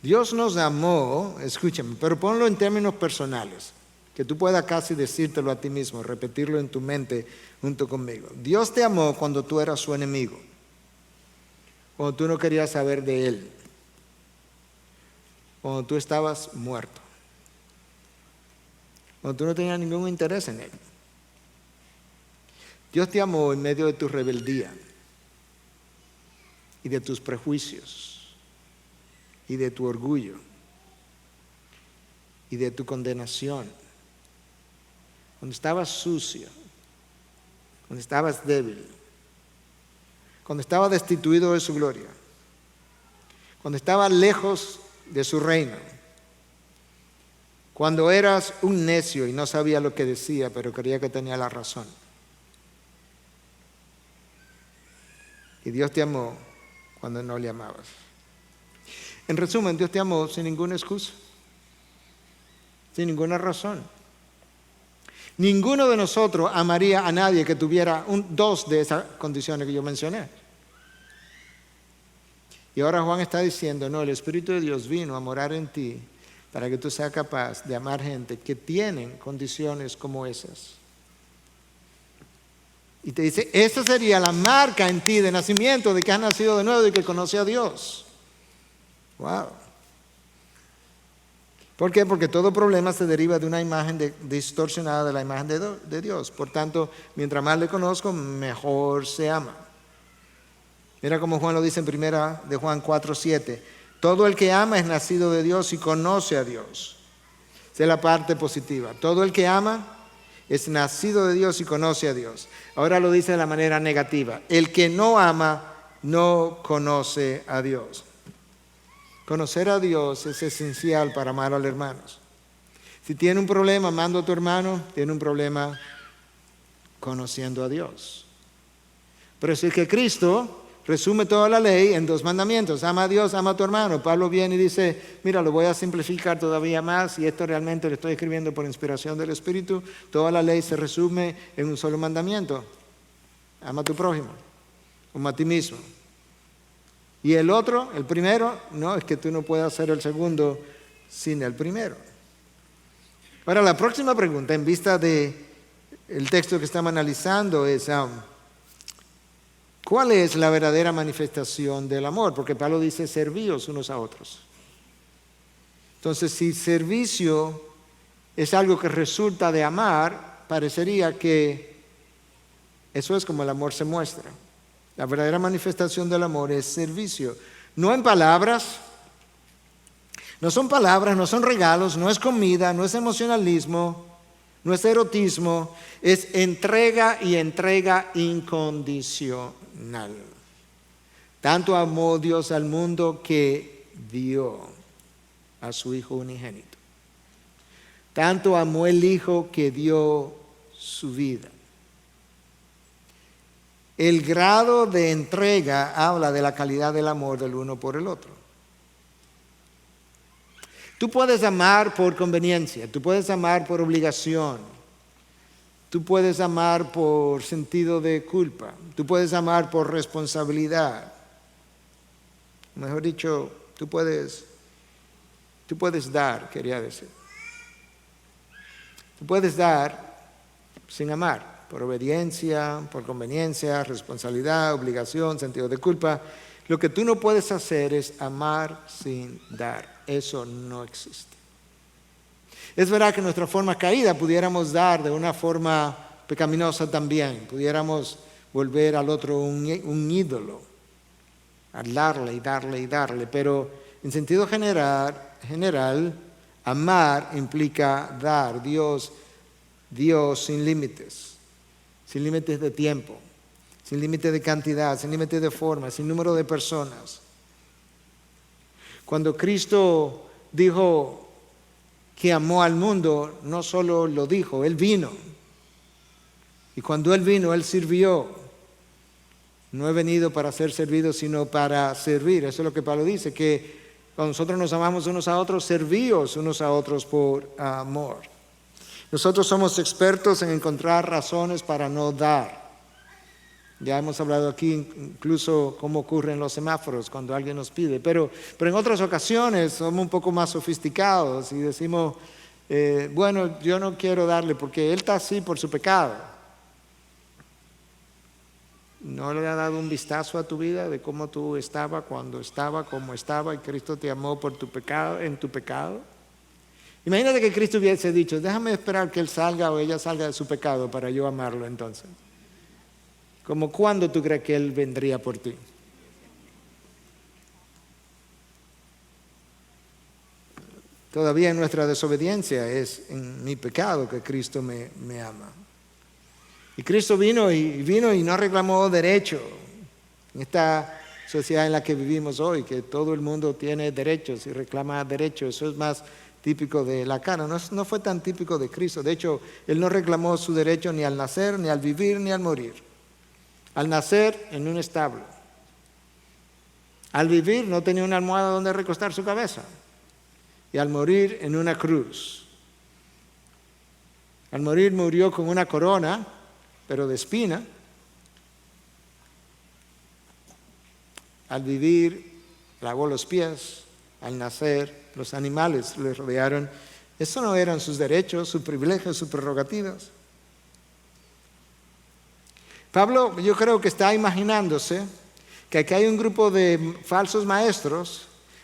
Dios nos amó, escúchame, pero ponlo en términos personales, que tú puedas casi decírtelo a ti mismo, repetirlo en tu mente junto conmigo. Dios te amó cuando tú eras su enemigo, cuando tú no querías saber de Él, cuando tú estabas muerto, cuando tú no tenías ningún interés en Él. Dios te amó en medio de tu rebeldía y de tus prejuicios y de tu orgullo y de tu condenación. Cuando estabas sucio, cuando estabas débil, cuando estabas destituido de su gloria, cuando estabas lejos de su reino, cuando eras un necio y no sabía lo que decía, pero creía que tenía la razón. Y Dios te amó cuando no le amabas. En resumen, Dios te amó sin ninguna excusa, sin ninguna razón. Ninguno de nosotros amaría a nadie que tuviera dos de esas condiciones que yo mencioné. Y ahora Juan está diciendo, no, el Espíritu de Dios vino a morar en ti para que tú seas capaz de amar gente que tienen condiciones como esas. Y te dice, esa sería la marca en ti de nacimiento, de que has nacido de nuevo y que conoce a Dios. Wow. ¿Por qué? Porque todo problema se deriva de una imagen distorsionada de la imagen de Dios. Por tanto, mientras más le conozco, mejor se ama. Mira como Juan lo dice en primera de Juan 4:7. Todo el que ama es nacido de Dios y conoce a Dios. Esa es la parte positiva. Todo el que ama es nacido de Dios y conoce a Dios. Ahora lo dice de la manera negativa. El que no ama no conoce a Dios. Conocer a Dios es esencial para amar a los hermanos. Si tiene un problema amando a tu hermano, tiene un problema conociendo a Dios. Pero es que Cristo resume toda la ley en 2 mandamientos. Ama a Dios, ama a tu hermano. Pablo viene y dice, mira, lo voy a simplificar todavía más, y esto realmente lo estoy escribiendo por inspiración del Espíritu. Toda la ley se resume en un solo mandamiento. Ama a tu prójimo, como a ti mismo. Y el otro, el primero, no, es que tú no puedes hacer el segundo sin el primero. Ahora, la próxima pregunta, en vista del texto que estamos analizando, es ¿cuál es la verdadera manifestación del amor? Porque Pablo dice, servíos unos a otros. Entonces, si servicio es algo que resulta de amar, parecería que eso es como el amor se muestra. La verdadera manifestación del amor es servicio. No en palabras, no son palabras, no son regalos, no es comida, no es emocionalismo, no es erotismo, es entrega y entrega incondicional. Tanto amó Dios al mundo que dio a su Hijo unigénito. Tanto amó el Hijo que dio su vida. El grado de entrega habla de la calidad del amor del uno por el otro. Tú puedes amar por conveniencia, tú puedes amar por obligación, tú puedes amar por sentido de culpa, tú puedes amar por responsabilidad. Mejor dicho, tú puedes dar, quería decir. Tú puedes dar sin amar. Por obediencia, por conveniencia, responsabilidad, obligación, sentido de culpa. Lo que tú no puedes hacer es amar sin dar. Eso no existe. Es verdad que en nuestra forma caída pudiéramos dar de una forma pecaminosa también. Pudiéramos volver al otro un ídolo. A darle y darle y darle. Pero en sentido general, amar implica dar. Dios sin límites. Sin límites de tiempo, sin límites de cantidad, sin límites de forma, sin número de personas. Cuando Cristo dijo que amó al mundo, no solo lo dijo, Él vino. Y cuando Él vino, Él sirvió. No he venido para ser servido, sino para servir. Eso es lo que Pablo dice, que cuando nosotros nos amamos unos a otros, servíos unos a otros por amor. Nosotros somos expertos en encontrar razones para no dar. Ya hemos hablado aquí incluso cómo ocurre en los semáforos cuando alguien nos pide, pero en otras ocasiones somos un poco más sofisticados y decimos, bueno, yo no quiero darle porque él está así por su pecado. ¿No le ha dado un vistazo a tu vida de cómo tú estabas cuando estaba, cómo estaba y Cristo te amó por tu pecado, en tu pecado? Imagínate que Cristo hubiese dicho, déjame esperar que él salga o ella salga de su pecado para yo amarlo entonces. ¿Cómo cuándo tú crees que él vendría por ti? Todavía en nuestra desobediencia es en mi pecado que Cristo me ama. Y Cristo vino y no reclamó derecho en esta sociedad en la que vivimos hoy, que todo el mundo tiene derechos y reclama derechos. Eso es más típico de la carne, no fue tan típico de Cristo. De hecho, Él no reclamó su derecho ni al nacer, ni al vivir, ni al morir. Al nacer, en un establo. Al vivir, no tenía una almohada donde recostar su cabeza. Y al morir, en una cruz. Al morir, murió con una corona, pero de espina. Al vivir, lavó los pies al nacer, los animales le rodearon. Eso no eran sus derechos, sus privilegios, sus prerrogativas. Pablo, yo creo que está imaginándose que aquí hay un grupo de falsos maestros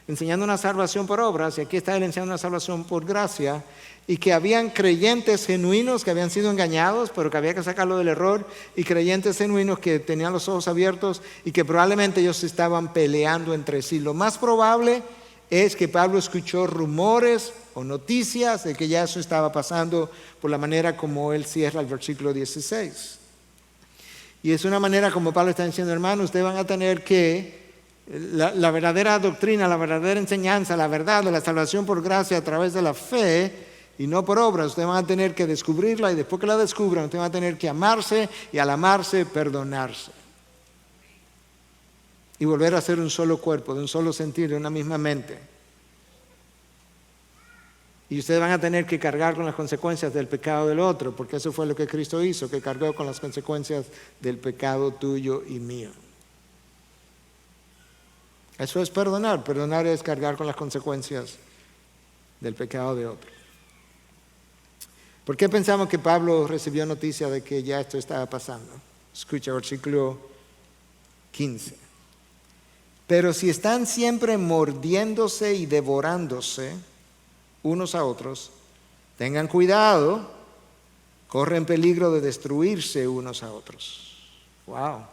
enseñando una salvación por obras, y aquí está él enseñando una salvación por gracia, y que habían creyentes genuinos que habían sido engañados, pero que había que sacarlo del error, y creyentes genuinos que tenían los ojos abiertos y que probablemente ellos estaban peleando entre sí. Lo más probable es que Pablo escuchó rumores o noticias de que ya eso estaba pasando por la manera como él cierra el versículo 16. Y es una manera como Pablo está diciendo, hermanos, ustedes van a tener que, la verdadera doctrina, la verdadera enseñanza, la verdad de la salvación por gracia a través de la fe y no por obras, ustedes van a tener que descubrirla, y después que la descubran, ustedes van a tener que amarse, y al amarse, perdonarse. Y volver a ser un solo cuerpo, de un solo sentir, de una misma mente. Y ustedes van a tener que cargar con las consecuencias del pecado del otro, porque eso fue lo que Cristo hizo, que cargó con las consecuencias del pecado tuyo y mío. Eso es perdonar. Perdonar es cargar con las consecuencias del pecado de otro. ¿Por qué pensamos que Pablo recibió noticia de que ya esto estaba pasando? Escucha, versículo 15. Pero si están siempre mordiéndose y devorándose unos a otros, tengan cuidado, corren peligro de destruirse unos a otros. Wow.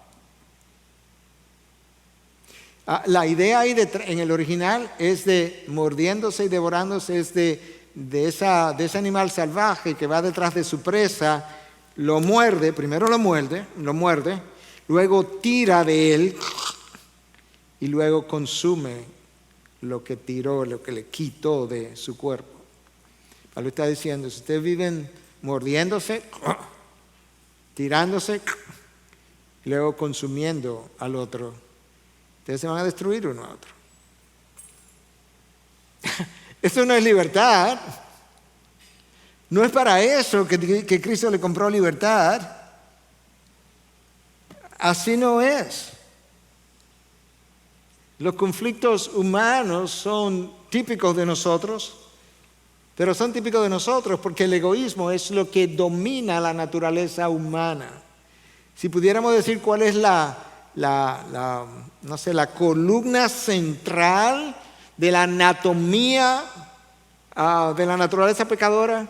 La idea ahí en el original es de mordiéndose y devorándose, es de ese animal salvaje que va detrás de su presa, lo muerde, primero lo muerde, luego tira de él y luego consume lo que tiró, lo que le quitó de su cuerpo. Pablo está diciendo, si ustedes viven mordiéndose, tirándose, y luego consumiendo al otro, ustedes se van a destruir uno a otro. Eso no es libertad. No es para eso que Cristo le compró libertad. Así no es. Los conflictos humanos son típicos de nosotros, pero son típicos de nosotros porque el egoísmo es lo que domina la naturaleza humana. Si pudiéramos decir cuál es la columna central de la anatomía de la naturaleza pecadora,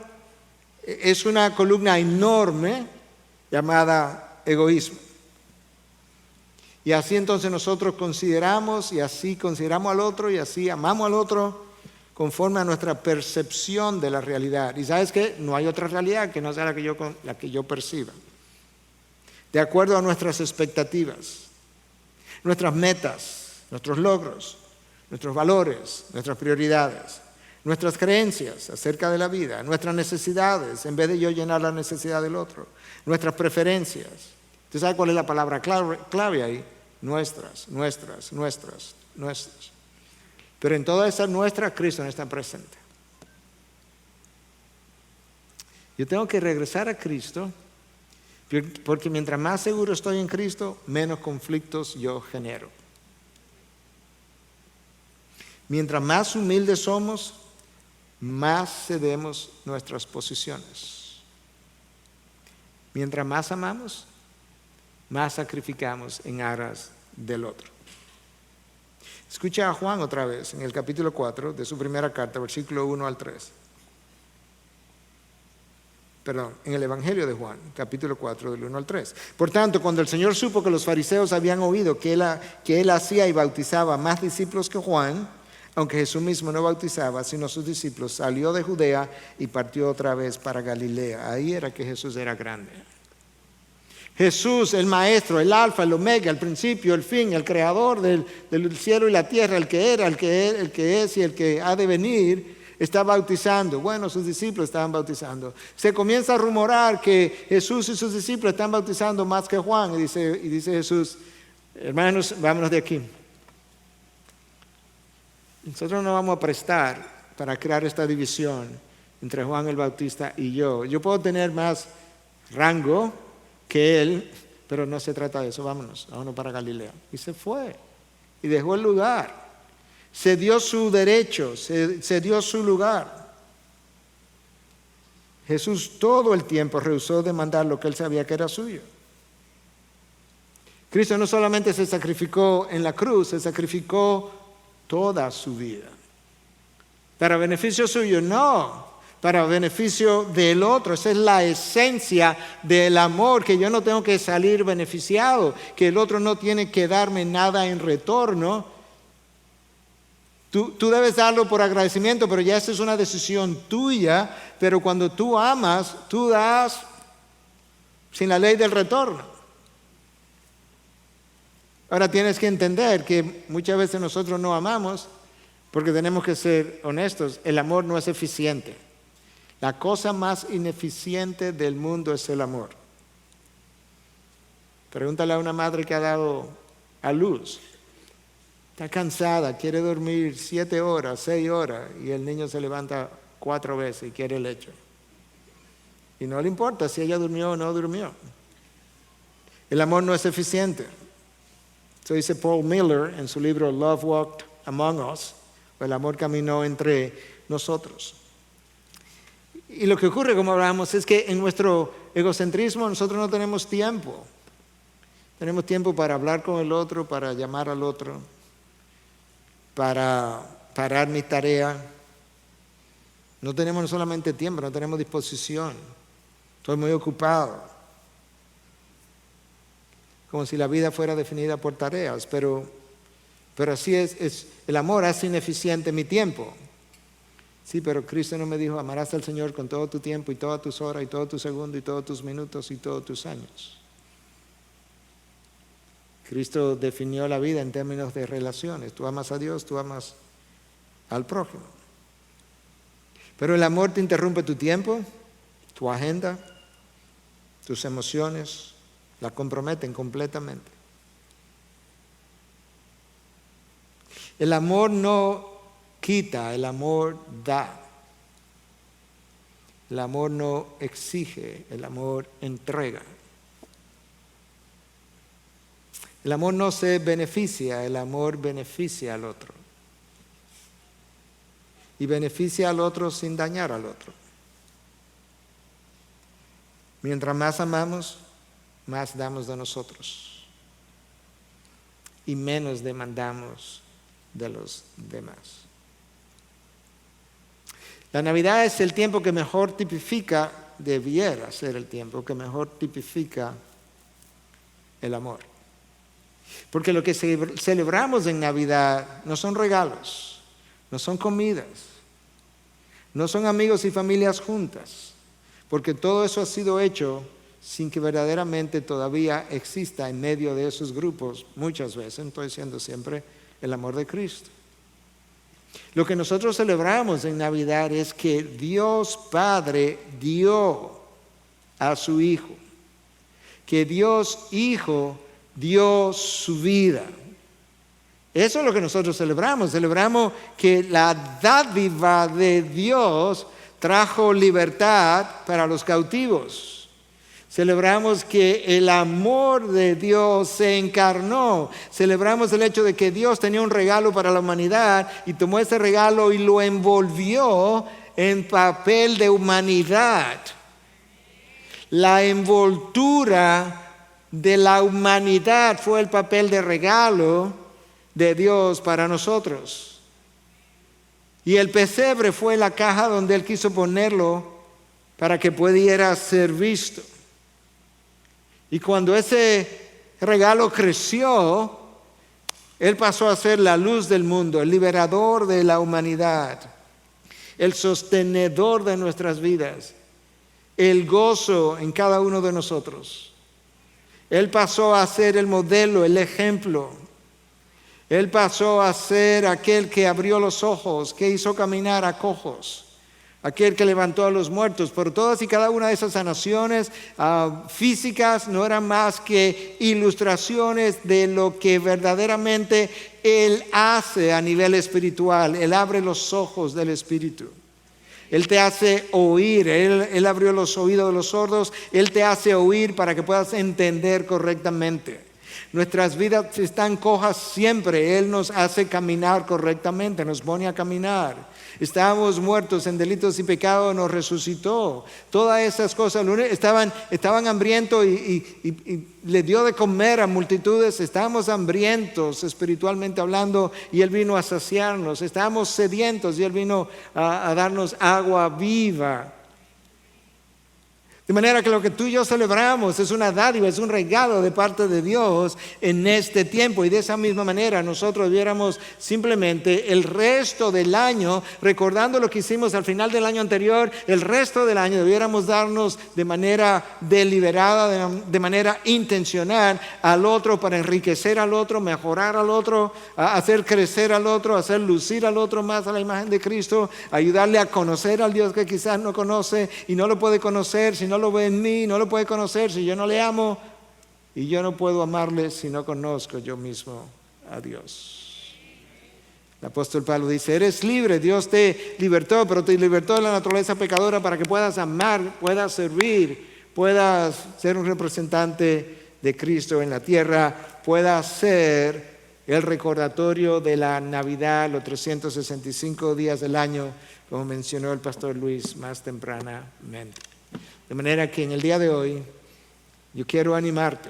es una columna enorme llamada egoísmo. Y así entonces nosotros consideramos, y así consideramos al otro, y así amamos al otro conforme a nuestra percepción de la realidad. Y ¿sabes qué? No hay otra realidad que no sea la que yo perciba. De acuerdo a nuestras expectativas, nuestras metas, nuestros logros, nuestros valores, nuestras prioridades, nuestras creencias acerca de la vida, nuestras necesidades, en vez de yo llenar la necesidad del otro, nuestras preferencias. ¿Usted sabe cuál es la palabra clave ahí? Nuestras. Pero en todas esas nuestras, Cristo no está presente. Yo tengo que regresar a Cristo, porque mientras más seguro estoy en Cristo, menos conflictos yo genero. Mientras más humildes somos, más cedemos nuestras posiciones. Mientras más amamos, más sacrificamos en aras del otro. Escucha a Juan otra vez en el capítulo 4 de su primera carta, versículo 1 al 3. En el Evangelio de Juan, capítulo 4, del 1 al 3. Por tanto, cuando el Señor supo que los fariseos habían oído que él hacía y bautizaba más discípulos que Juan, aunque Jesús mismo no bautizaba, sino sus discípulos, salió de Judea y partió otra vez para Galilea. Ahí era que Jesús era grande. Jesús, el Maestro, el Alfa, el Omega, el principio, el fin, el Creador del cielo y la tierra, el que era, el que es y el que ha de venir, está bautizando. Bueno, sus discípulos estaban bautizando. Se comienza a rumorar que Jesús y sus discípulos están bautizando más que Juan. Y dice Jesús, hermanos, vámonos de aquí. Nosotros no vamos a prestar para crear esta división entre Juan el Bautista y yo. Yo puedo tener más rango que él, pero no se trata de eso. Vámonos para Galilea. Y se fue y dejó el lugar. se dio su derecho, se dio su lugar. Jesús todo el tiempo rehusó demandar lo que él sabía que era suyo. Cristo no solamente se sacrificó en la cruz, se sacrificó toda su vida. Para beneficio suyo, no, para beneficio del otro. Esa es la esencia del amor, que yo no tengo que salir beneficiado, que el otro no tiene que darme nada en retorno. Tú debes darlo por agradecimiento, pero ya esa es una decisión tuya. Pero cuando tú amas, tú das sin la ley del retorno. Ahora tienes que entender que muchas veces nosotros no amamos porque tenemos que ser honestos. El amor no es eficiente. La cosa más ineficiente del mundo es el amor. Pregúntale a una madre que ha dado a luz. Está cansada, quiere dormir 7 horas, 6 horas, y el niño se levanta 4 veces y quiere leche. Y no le importa si ella durmió o no durmió. El amor no es eficiente. Eso dice Paul Miller en su libro Love Walked Among Us, o El amor caminó entre nosotros. Y lo que ocurre, como hablamos, es que en nuestro egocentrismo nosotros no tenemos tiempo. Tenemos tiempo para hablar con el otro, para llamar al otro, para parar mi tarea. No tenemos solamente tiempo, no tenemos disposición. Estoy muy ocupado. Como si la vida fuera definida por tareas, pero así es. El amor hace ineficiente mi tiempo. Sí, pero Cristo no me dijo, amarás al Señor con todo tu tiempo y todas tus horas y todos tus segundos y todos tus minutos y todos tus años. Cristo definió la vida en términos de relaciones. Tú amas a Dios, tú amas al prójimo. Pero el amor te interrumpe tu tiempo, tu agenda, tus emociones, la comprometen completamente. El amor no quita, el amor da. El amor no exige, el amor entrega. El amor no se beneficia, el amor beneficia al otro. Y beneficia al otro sin dañar al otro. Mientras más amamos, más damos de nosotros. Y menos demandamos de los demás. La Navidad es el tiempo que mejor tipifica, debiera ser el tiempo que mejor tipifica el amor. Porque lo que celebramos en Navidad no son regalos, no son comidas, no son amigos y familias juntas, porque todo eso ha sido hecho sin que verdaderamente todavía exista en medio de esos grupos, muchas veces, estoy diciendo siempre, el amor de Cristo. Lo que nosotros celebramos en Navidad es que Dios Padre dio a su Hijo, que Dios Hijo dio su vida. Eso es lo que nosotros celebramos. Celebramos que la dádiva de Dios trajo libertad para los cautivos. Celebramos que el amor de Dios se encarnó. Celebramos el hecho de que Dios tenía un regalo para la humanidad y tomó ese regalo y lo envolvió en papel de humanidad. La envoltura de la humanidad fue el papel de regalo de Dios para nosotros. Y el pesebre fue la caja donde Él quiso ponerlo para que pudiera ser visto. Y cuando ese regalo creció, Él pasó a ser la luz del mundo, el liberador de la humanidad, el sostenedor de nuestras vidas, el gozo en cada uno de nosotros. Él pasó a ser el modelo, el ejemplo. Él pasó a ser aquel que abrió los ojos, que hizo caminar a cojos, aquel que levantó a los muertos. Pero todas y cada una de esas sanaciones físicas no eran más que ilustraciones de lo que verdaderamente Él hace a nivel espiritual. Él abre los ojos del Espíritu. Él te hace oír, Él abrió los oídos de los sordos, Él te hace oír para que puedas entender correctamente. Nuestras vidas están cojas siempre. Él nos hace caminar correctamente, nos pone a caminar. Estábamos muertos en delitos y pecados, nos resucitó. Todas esas cosas, estaban hambrientos y le dio de comer a multitudes. Estábamos hambrientos espiritualmente hablando y Él vino a saciarnos. Estábamos sedientos y Él vino a darnos agua viva. De manera que lo que tú y yo celebramos es una dádiva, es un regalo de parte de Dios en este tiempo. Y de esa misma manera nosotros debiéramos simplemente el resto del año, recordando lo que hicimos al final del año anterior, el resto del año debiéramos darnos de manera deliberada, de manera intencional al otro para enriquecer al otro, mejorar al otro, hacer crecer al otro, hacer lucir al otro más a la imagen de Cristo, ayudarle a conocer al Dios que quizás no conoce y no lo puede conocer si no lo ve en mí, no lo puede conocer si yo no le amo, y yo no puedo amarle si no conozco yo mismo a Dios. El apóstol Pablo dice: eres libre, Dios te libertó, pero te libertó de la naturaleza pecadora para que puedas amar, puedas servir, puedas ser un representante de Cristo en la tierra, puedas ser el recordatorio de la Navidad, los 365 días del año, como mencionó el pastor Luis más tempranamente. De manera que en el día de hoy yo quiero animarte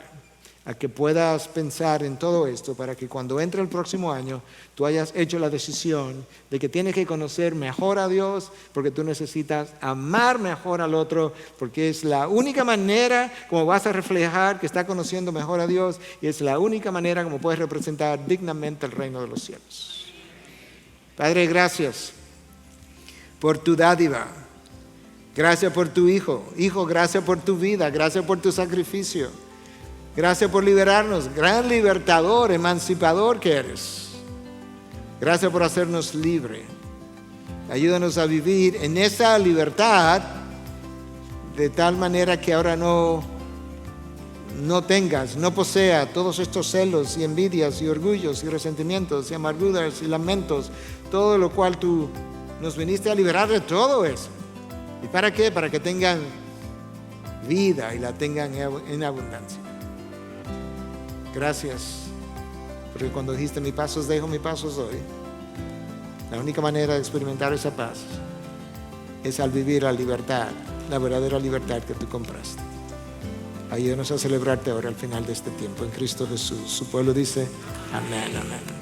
a que puedas pensar en todo esto para que cuando entre el próximo año tú hayas hecho la decisión de que tienes que conocer mejor a Dios, porque tú necesitas amar mejor al otro, porque es la única manera como vas a reflejar que estás conociendo mejor a Dios, y es la única manera como puedes representar dignamente el reino de los cielos. Padre, gracias por tu dádiva. Gracias por tu Hijo. Hijo, gracias por tu vida. Gracias por tu sacrificio. Gracias por liberarnos. Gran libertador, emancipador que eres. Gracias por hacernos libres. Ayúdanos a vivir en esa libertad de tal manera que ahora no tengas, no posea todos estos celos y envidias y orgullos y resentimientos y amarguras y lamentos. Todo lo cual tú nos viniste a liberar de todo eso. ¿Y para qué? Para que tengan vida y la tengan en abundancia. Gracias, porque cuando dijiste mi paz os dejo, mi paz os doy, la única manera de experimentar esa paz es al vivir la libertad, la verdadera libertad que tú compraste. Ayúdanos a celebrarte ahora al final de este tiempo en Cristo Jesús. Su pueblo dice amén, amén.